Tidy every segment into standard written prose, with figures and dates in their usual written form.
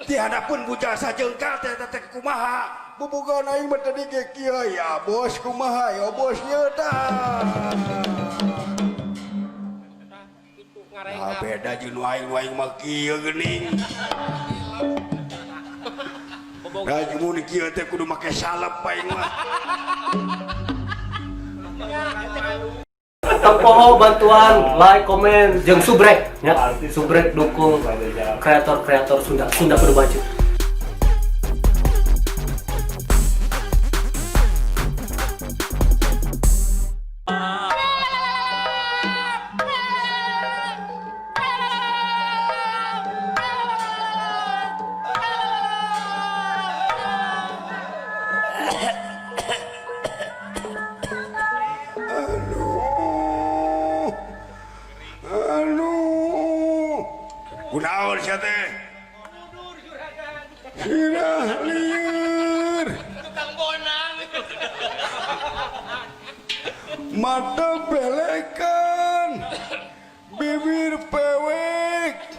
tiada pun bujal sajengkal teh kumaha bubugan aing mah tadi ge kieu ya bos kumaha ya bos nyeuta nah, beda jeung nu aing mah kieu geuning Haji mun kieu teh kudu make salep aing mah Tempoho bantuan like, komen, jeung subrek ya. Subrek dukung kreator-kreator Sunda kudu baju. Kunaon sia teh? Sirah lieur. Tukang bonang. Mata belekan. Bibir pewek.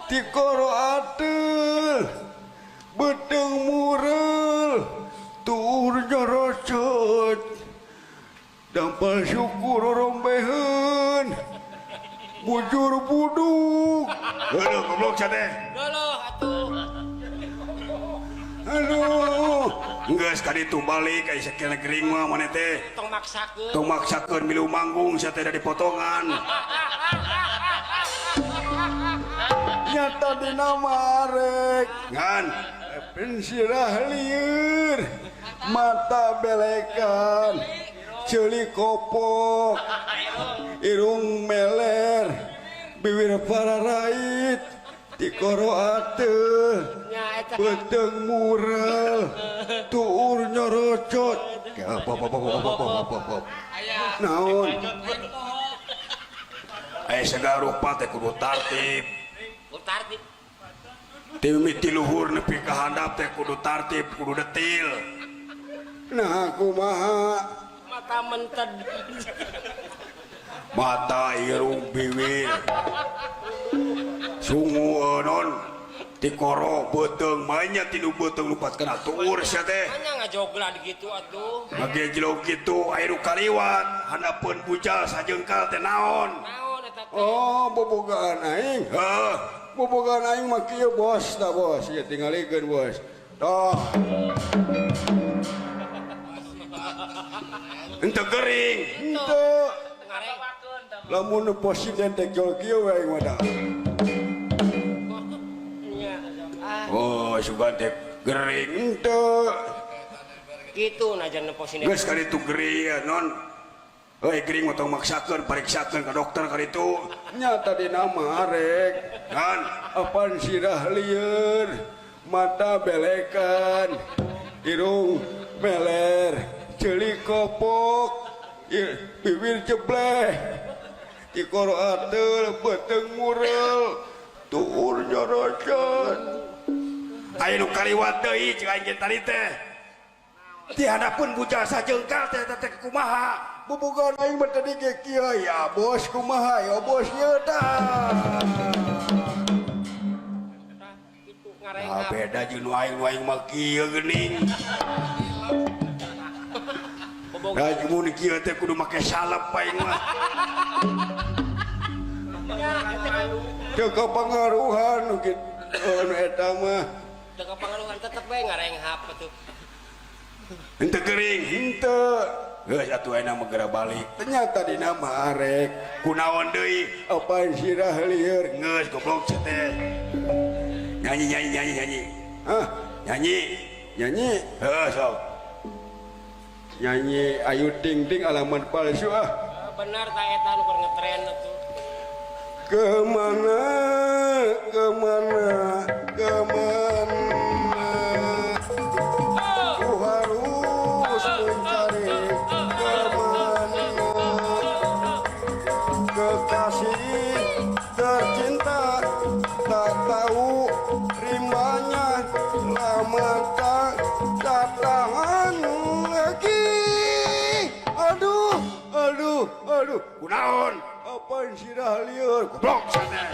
Tikoro ateul. Beteng murel. Tuur jorocot. Dampal syukur rombeheun. Bujur buduk. Heuh, goblok sia teh. Dolo atuh. Aduh, geus ka ditu balik aya sakele gering mah maneh teh. Tong maksakeun. Tong maksakeun milu manggung sia teh da dipotongan. Nyata dina marek. Ngan pensirah lieur. Mata belekan. Ceuli kopok. Irung meler. Bibir pararait. Tikoro ateul. Beteng mural. Tuur nyorocot. Naon? Segala rupa teh kudu tartib. Tartib. Ti mimiti luhur nepi ka handap teh kudu tartib, kudu detil. Nah, kumaha? Mata mented. Mata irung bibir. Sungu non. Tikoro beteng mainnya tinu beteng lupat kena tuur sia teh. Hanya ngajogla dikitu atuh. Ngagejlog kitu airu kaliwat, handapeun bujal sajengkal teh naon? Naon eta teh? Oh, bobogaan aing. Heuh, bobogaan aing mah kieu bos da bos, ieu tingalikeun bos. Toh. Henteu gering, henteu. Lamun presiden teh jol kieu we aing mah da. Oh, sugan teh gering henteu. Kitu najan neposin. Geus ka ditu gering non. Heuh, gering mah tong maksakeun pariksakeun ka dokter ka ditu. Nyata dina marek. Kan apan sirah lieur, mata belekan, irung meler, ceuli kopok, bibir jebleh, tikoro ateul, beteng murel, tuur nyorocot. Aya nu kaliwat deui cing aing tadi teh. Tiada pun bujal sajengkal teh kumaha? Bubugan aing mah tadi ge kieu ya bos kumaha ya bos nyeuta. Nah, beda jeung nu aing mah kieu geuning. Haji mun kieu teh kudu make salep aing mah. Teu kapangaruhan nu kitu eta mah. Teu kapangaruhan tetep we ngarenghap atuh. Henteu gering, henteu. Geus atuh ayeuna mah geura balik. Ternyata dina mah arek. Kunaon deui? Apaan sirah lieur? Geus goblok sia teh. Nyanyi. Hah? Nyanyi. Heuh sok. Nyanyi Ayu Ting Ting alamat palsu ah. Benar ta eta nu keur ngetren atuh. Kemana ku harus mencari kemana kekasih tercinta tak tahu rimbanya lama tak datang lagi. Aduh kunaon apaan sirah lieur goblok sana.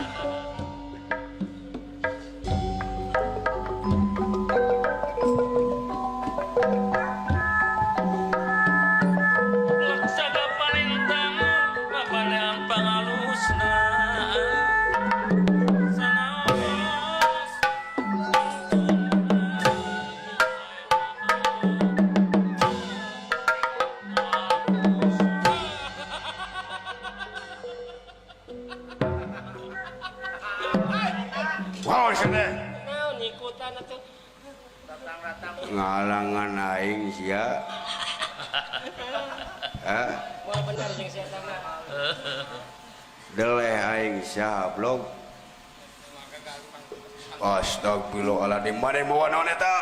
naon cenah Naon ikutan atuh. ngalangan aing sia Moal bener jeung si eta mah. deleh aing sia blog astagfirullahaladzim mana yang bawa naon eta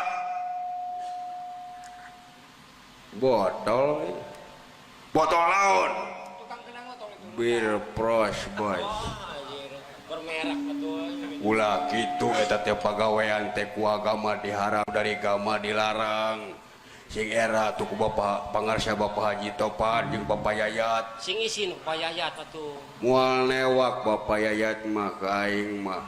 botol laun bir pros boy Anjir, bermerek atuh. ulah kitu eta teh pagawean teh ku agama diharam dari agama dilarang sing era tuh ku bapak pangarsa bapak Haji Topan jeung bapak Yayat Sing isin payayat atuh. moal newak bapak Yayat mah ka aing mah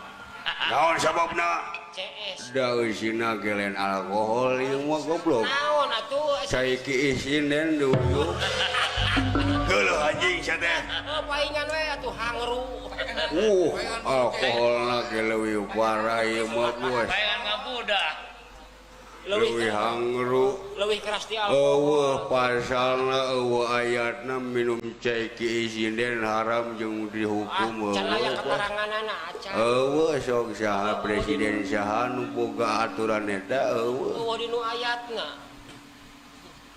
naon sababna CS. da isina gelen alkohol ieu mah goblok Naon atuh? saiki isinen dulu geuleuh anjing sia teh Paingan we atuh hangru. alkoholna ge leuwih parah ieu mah bos Paingan ngabudak. leuwih hangru Leuwih keras ti alkohol. eueuh pasalna eueuh ayatna minum cai ki isinen haram jeung dihukum Can aya eueuh keteranganana acan. eueuh sok saha presiden saha nu boga aturan eta eueuh Eueuh dinu ayatna.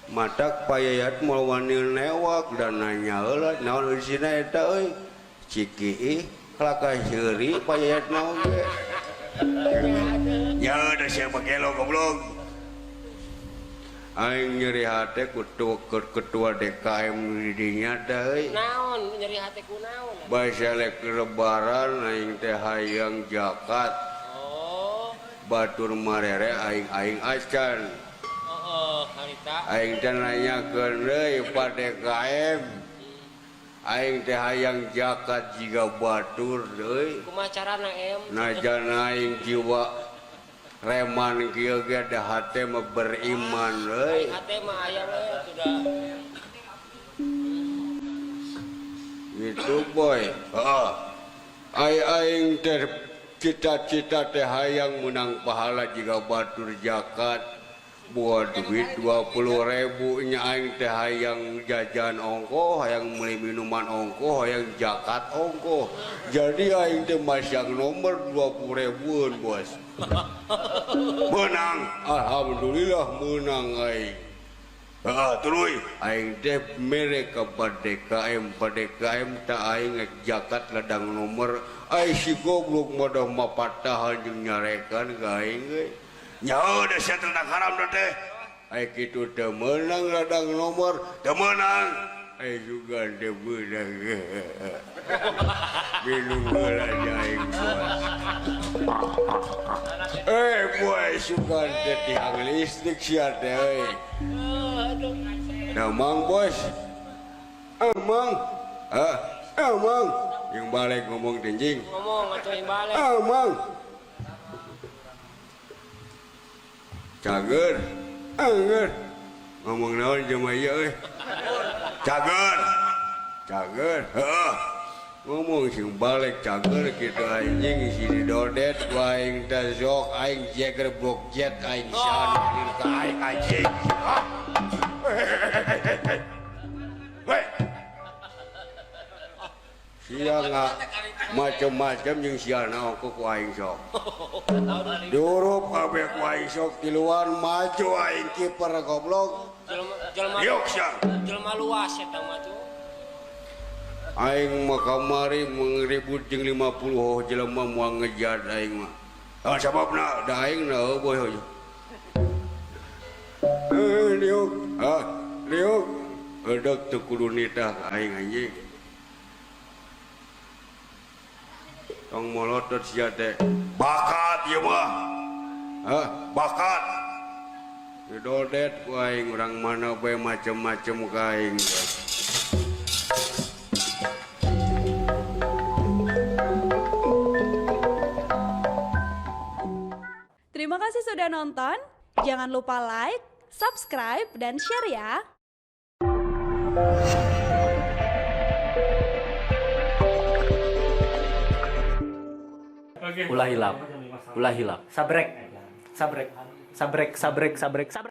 matak payayat moal wani newak dan nanya heula naon isina eta euy ciki laka seuri payayat naon ge nya da siapa gelo goblok aing nyeri hate ketua DKM di dinya da euy Naon nyeri hati ku naon? basa lek lebaran aing teh hayang jakat Oh, batur marere aing acan harita. aing teh nanyakeun deui pa DKM aing teh hayang jakat jiga batur deui Kumaha carana em? najan aing jiwa reman kieu ge da hate mah beriman deui Hate mah aya we sudah. gitu boy heeh aing teh cita-cita teh hayang menang pahala jiga batur jakat buat duit 20.000 nya aing teh hayang jajan ongkoh hayang meuli minuman ongkoh hayang jakat ongkoh jadi aing teh masang nomor 20.000-an bos menang alhamdulillah menang aing terus aing teh mere ka DKM teh aing jakat ladang nomor ai si goblok modah mapatahan jeung nyarekan ka aing euy nyaho da sia teh haram da teh ai kitu teh meunang ladang nomor teu meunang ai juga teh meunang minum heula aing boy sugan teh tiang listrik sia teh euy Emang bos emang emang yang balik ngomong tenjing Ngomong atuh yang balik. emang cager anger ngomong naon jeung ieu euy cager heeh ngomong sing balik cager kitu anjing si didodet ku aing teh sok aing jeger blok jet aing san ka aing anjing weh sia macam-macam jeung sia naon ku aing sok diurup kabeh ku aing sok tiluan maju aing kiper goblok Jelma luas eta mah tuh. aing mah kamari mengribut jeung 50 jelema moal ngejat aing mah sababna da aing na boy hoy liuk edek teu kudu nitah aing anjing tong molotot sia teh bakat ieu mah bakat didodet ku aing urang mana bae macem-macem ka aing Terima kasih sudah nonton. Jangan lupa like, subscribe, dan share ya. Ulah hilap. Sabrek.